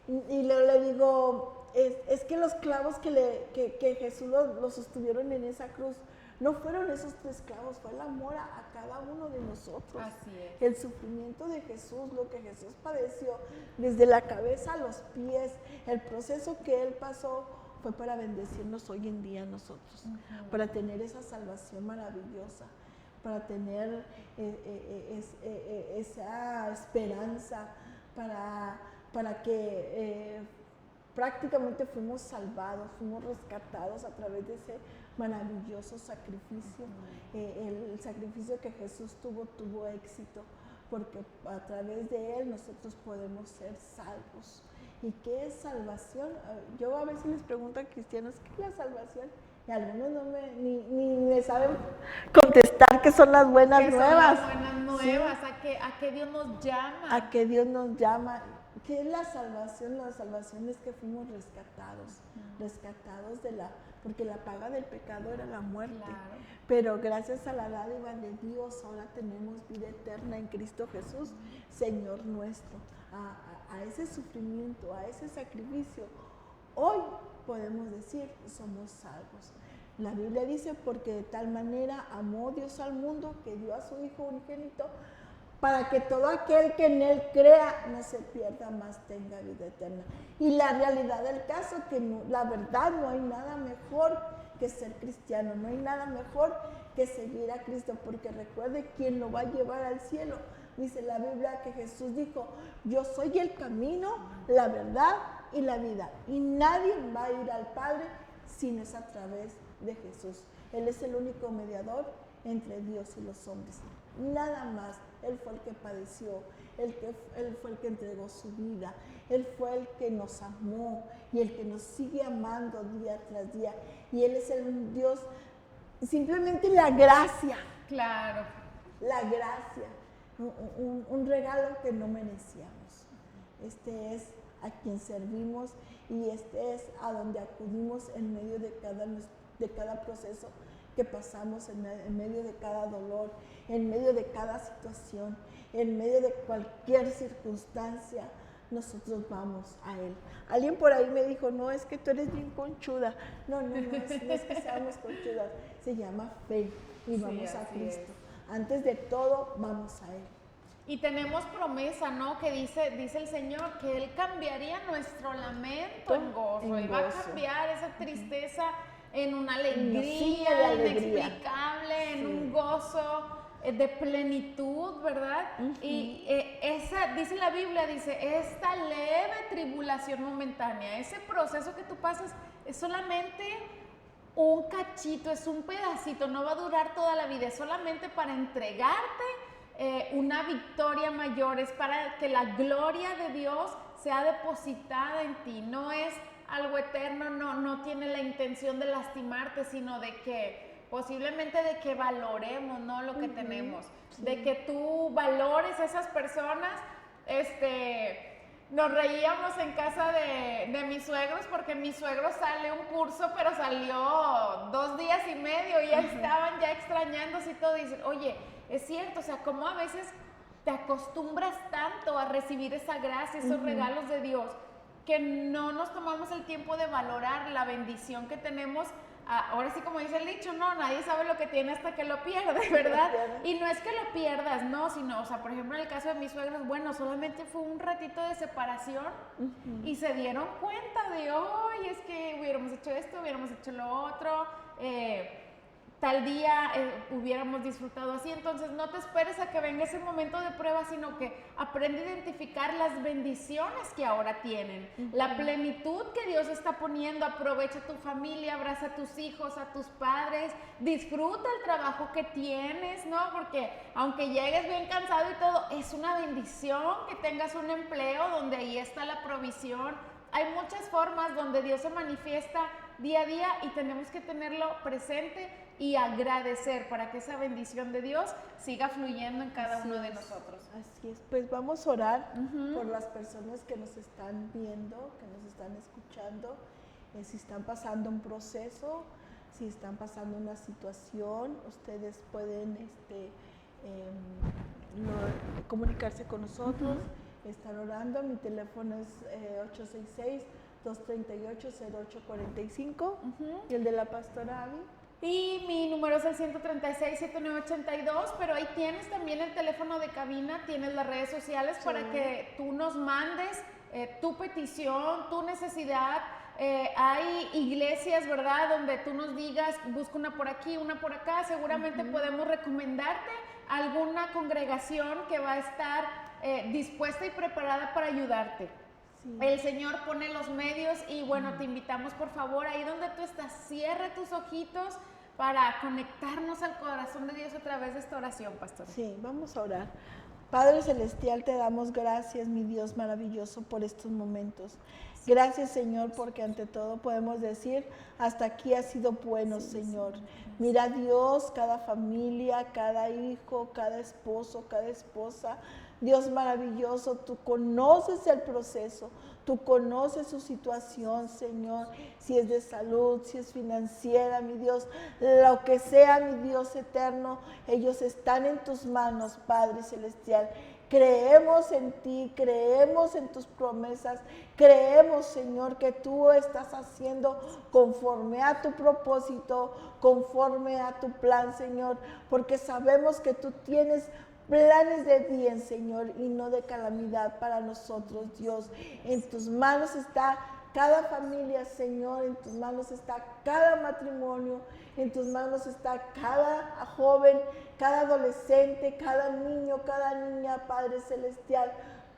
Y le digo, es que los clavos que Jesús los sostuvieron en esa cruz, no fueron esos 3 clavos, fue el amor a cada uno de nosotros. Así es. El sufrimiento de Jesús, lo que Jesús padeció, desde la cabeza a los pies, el proceso que Él pasó, fue para bendecirnos hoy en día a nosotros, para tener esa salvación maravillosa, para tener esa esperanza, para que prácticamente fuimos salvados, fuimos rescatados a través de ese maravilloso sacrificio. El sacrificio que Jesús tuvo éxito, porque a través de Él nosotros podemos ser salvos. ¿Y qué es salvación? Yo a veces les pregunto a cristianos, ¿qué es la salvación? Y algunos ni me saben contestar qué son las buenas nuevas. Son las buenas nuevas, ¿sí? ¿A qué Dios nos llama? A qué Dios nos llama. ¿Qué es la salvación? La salvación es que fuimos rescatados porque la paga del pecado era la muerte. Claro. Pero gracias a la dádiva de Dios ahora tenemos vida eterna en Cristo Jesús, Señor nuestro. A ese sufrimiento, a ese sacrificio, hoy podemos decir somos salvos. La Biblia dice, porque de tal manera amó Dios al mundo que dio a su Hijo unigénito, para que todo aquel que en Él crea no se pierda, más tenga vida eterna. Y la realidad del caso, que no, la verdad, no hay nada mejor que ser cristiano, no hay nada mejor que seguir a Cristo, porque recuerde quién lo va a llevar al cielo. Dice la Biblia que Jesús dijo, yo soy el camino, la verdad y la vida, y nadie va a ir al Padre si no es a través de Jesús. Él es el único mediador entre Dios y los hombres, nada más. Él fue el que padeció, Él fue el que entregó su vida, Él fue el que nos amó y el que nos sigue amando día tras día. Y Él es el Dios, simplemente la gracia. Claro. La gracia, un regalo que no merecíamos. Este es a quien servimos y este es a donde acudimos en medio de cada proceso que pasamos, en medio de cada dolor, en medio de cada situación, en medio de cualquier circunstancia, nosotros vamos a Él. Alguien por ahí me dijo, no, es que tú eres bien conchuda. No es que seamos conchudas, se llama fe y vamos a Cristo. Antes de todo, vamos a Él. Y tenemos promesa, ¿no? Que dice el Señor que Él cambiaría nuestro lamento en gozo. Y va a cambiar esa tristeza en una alegría inexplicable, en un gozo de plenitud, ¿verdad? Y dice la Biblia, dice, esta leve tribulación momentánea, ese proceso que tú pasas es solamente un cachito, es un pedacito, no va a durar toda la vida, es solamente para entregarte una victoria mayor, es para que la gloria de Dios sea depositada en ti, no es algo eterno, no tiene la intención de lastimarte, sino de que posiblemente de que valoremos, ¿no? Lo que tenemos, de que tú valores a esas personas. Nos reíamos en casa de mis suegros porque mi suegro sale un curso, pero salió 2 días y medio y ya estaban ya extrañándose y todo. Y dicen, oye, es cierto, o sea, como a veces te acostumbras tanto a recibir esa gracia, esos regalos de Dios, que no nos tomamos el tiempo de valorar la bendición que tenemos. Ahora sí, como dice el dicho, no, nadie sabe lo que tiene hasta que lo pierde, ¿verdad? Y no es que lo pierdas, no, sino, o sea, por ejemplo, en el caso de mis suegros, bueno, solamente fue un ratito de separación y se dieron cuenta de, oye, es que hubiéramos hecho esto, hubiéramos hecho lo otro, tal día hubiéramos disfrutado así. Entonces no te esperes a que venga ese momento de prueba, sino que aprende a identificar las bendiciones que ahora tienen, la plenitud que Dios está poniendo. Aprovecha tu familia, abraza a tus hijos, a tus padres, disfruta el trabajo que tienes, ¿no? Porque aunque llegues bien cansado y todo, es una bendición que tengas un empleo donde ahí está la provisión. Hay muchas formas donde Dios se manifiesta día a día y tenemos que tenerlo presente y agradecer para que esa bendición de Dios siga fluyendo en cada uno de nosotros. Así es, pues vamos a orar por las personas que nos están viendo, que nos están escuchando, si están pasando un proceso, si están pasando una situación, ustedes pueden comunicarse con nosotros, estar orando. Mi teléfono es 866-238-0845 y el de la pastora Abby. Y mi número es el 136-7982, pero ahí tienes también el teléfono de cabina, tienes las redes sociales para que tú nos mandes tu petición, tu necesidad. Hay iglesias, ¿verdad?, donde tú nos digas, busca una por aquí, una por acá. Seguramente podemos recomendarte alguna congregación que va a estar dispuesta y preparada para ayudarte. Sí. El Señor pone los medios y bueno, te invitamos por favor, ahí donde tú estás, cierra tus ojitos para conectarnos al corazón de Dios a través de esta oración, pastor. Sí, vamos a orar. Padre Celestial, te damos gracias, mi Dios maravilloso, por estos momentos. Gracias, Señor, porque ante todo podemos decir, hasta aquí ha sido bueno, Señor. Mira, Dios, cada familia, cada hijo, cada esposo, cada esposa. Dios maravilloso, tú conoces el proceso, tú conoces su situación, Señor, si es de salud, si es financiera, mi Dios, lo que sea, mi Dios eterno, ellos están en tus manos, Padre Celestial. Creemos en ti, creemos en tus promesas, creemos, Señor, que tú estás haciendo conforme a tu propósito, conforme a tu plan, Señor, porque sabemos que tú tienes planes de bien, Señor, y no de calamidad para nosotros, Dios. En tus manos está cada familia, Señor, en tus manos está cada matrimonio, en tus manos está cada joven, cada adolescente, cada niño, cada niña, Padre Celestial.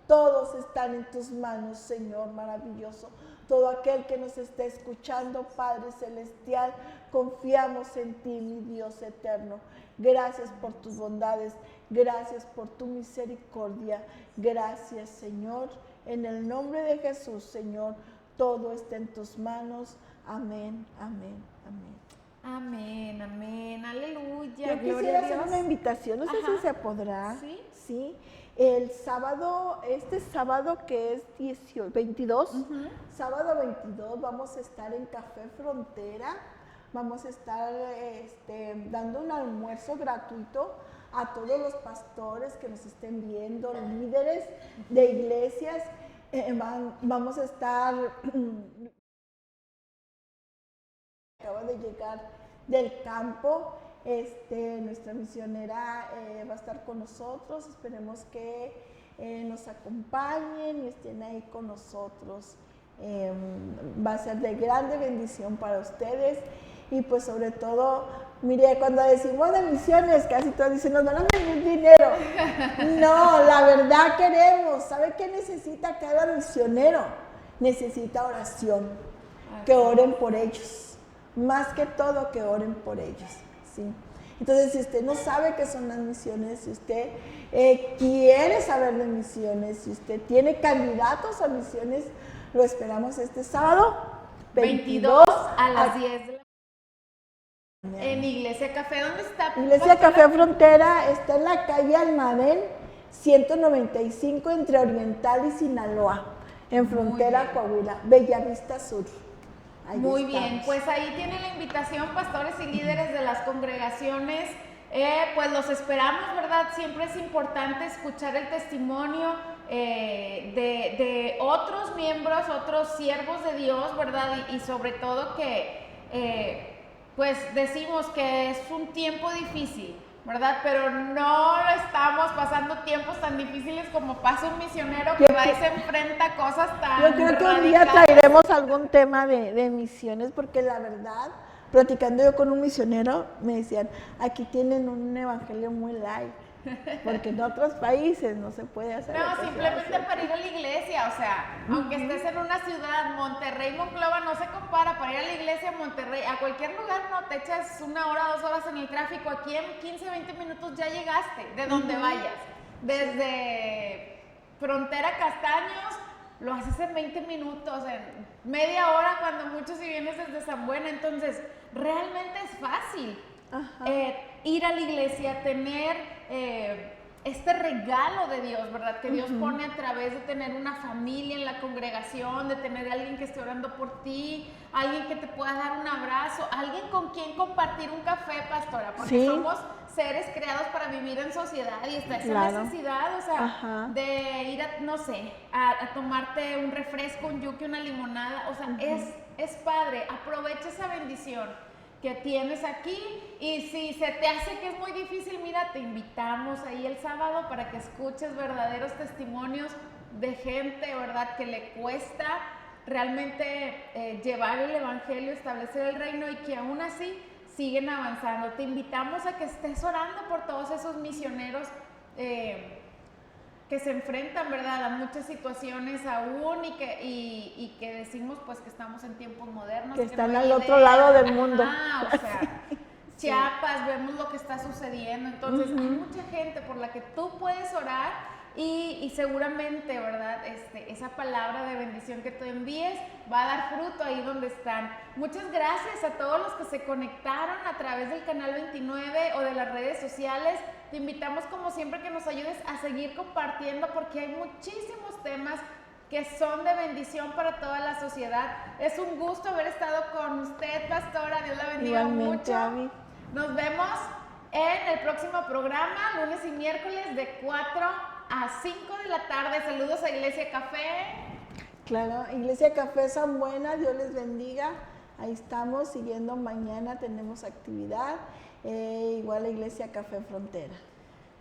Todos están en tus manos, Señor maravilloso. Todo aquel que nos esté escuchando, Padre Celestial, confiamos en ti, mi Dios eterno. Gracias por tus bondades, gracias por tu misericordia. Gracias, Señor. En el nombre de Jesús, Señor, todo está en tus manos. Amén, amén, amén. Amén, amén, aleluya. Yo quisiera hacer una invitación, no sé si se podrá. Sí. El sábado, este sábado que es 22, sábado 22, vamos a estar en Café Frontera. Vamos a estar dando un almuerzo gratuito a todos los pastores que nos estén viendo, líderes de iglesias. Vamos a estar, acaba de llegar del campo, nuestra misionera va a estar con nosotros, esperemos que nos acompañen y estén ahí con nosotros. Va a ser de grande bendición para ustedes y pues sobre todo, mire, cuando decimos de misiones, casi todos dicen, nos van a pedir dinero. No, la verdad queremos. ¿Sabe qué necesita cada misionero? Necesita oración, que oren por ellos, más que todo que oren por ellos, ¿sí? Entonces, si usted no sabe qué son las misiones, si usted quiere saber de misiones, si usted tiene candidatos a misiones, lo esperamos este sábado 22 a las 10 de la mañana. En Iglesia Café, ¿dónde está? Iglesia Café Frontera está en la calle Almadén, 195 entre Oriental y Sinaloa, en Frontera, Coahuila, Bellavista Sur. Ahí muy estamos. Bien, pues ahí tienen la invitación, pastores y líderes de las congregaciones. Pues los esperamos, ¿verdad? Siempre es importante escuchar el testimonio de otros miembros, otros siervos de Dios, ¿verdad? Y sobre todo que, pues decimos que es un tiempo difícil, ¿verdad? Pero no lo estamos pasando tiempos tan difíciles como pasa un misionero que va y se enfrenta a cosas tan Yo creo que un día radicales. traeremos algún tema de misiones, porque la verdad, platicando yo con un misionero, me decían, aquí tienen un evangelio muy light, porque en otros países no se puede hacer. No, simplemente para ir a la iglesia, o sea, aunque estés en una ciudad, Monterrey, Monclova no se compara, para ir a la iglesia a Monterrey, a cualquier lugar no te echas 1 hora, 2 horas en el tráfico, aquí en 15, 20 minutos ya llegaste, de donde vayas, desde Frontera Castaños, lo haces en 20 minutos, en media hora cuando mucho si vienes desde San Buena, entonces realmente es fácil ir a la iglesia, tener este regalo de Dios, ¿verdad? Que Dios pone a través de tener una familia en la congregación, de tener a alguien que esté orando por ti, alguien que te pueda dar un abrazo, alguien con quien compartir un café, pastora, porque somos seres creados para vivir en sociedad y está esa necesidad, o sea, de ir a, no sé, a tomarte un refresco, un yuki, una limonada, o sea, es padre, aprovecha esa bendición que tienes aquí, y si se te hace que es muy difícil, mira, te invitamos ahí el sábado para que escuches verdaderos testimonios de gente, ¿verdad?, que le cuesta realmente llevar el evangelio, establecer el reino, y que aún así siguen avanzando. Te invitamos a que estés orando por todos esos misioneros que se enfrentan, ¿verdad?, a muchas situaciones aún, y que decimos pues que estamos en tiempos modernos. Que están al otro lado del mundo. O sea, Chiapas, vemos lo que está sucediendo, entonces hay mucha gente por la que tú puedes orar, y seguramente, ¿verdad?, esa palabra de bendición que tú envíes va a dar fruto ahí donde están. Muchas gracias a todos los que se conectaron a través del canal 29 o de las redes sociales. Te invitamos, como siempre, que nos ayudes a seguir compartiendo, porque hay muchísimos temas que son de bendición para toda la sociedad. Es un gusto haber estado con usted, pastora. Dios la bendiga. Igualmente, mucho. Abby. Nos vemos en el próximo programa, lunes y miércoles de 4 a 5 de la tarde. Saludos a Iglesia Café. Claro, Iglesia Café San Buena, Dios les bendiga. Ahí estamos siguiendo, mañana tenemos actividad, igual la Iglesia Café Frontera.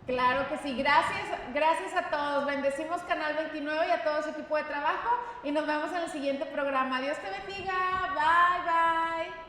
Claro que sí, gracias a todos. Bendecimos Canal 29 y a todo su equipo de trabajo y nos vemos en el siguiente programa. Dios te bendiga, bye bye.